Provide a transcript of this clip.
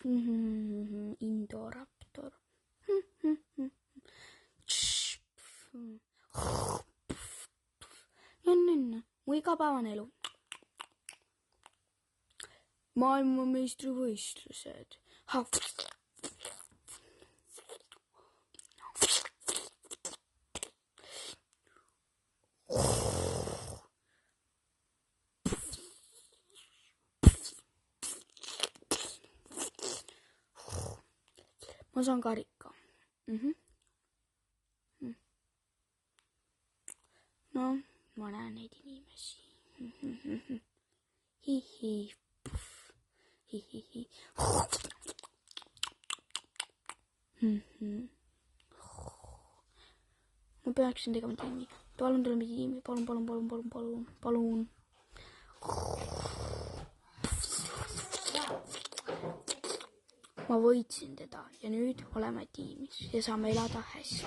Indoraptor. Mu igapäevane elu. Maailmameistrivõistlused. Ma saan karika. No, ma näen neid inimesi. Hihi. Hihihi. Ma peaksin tegema tiimi. Palun tuleme tiimi. Palun. Ma võitsin teda ja nüüd oleme tiimis ja saame elada hästi.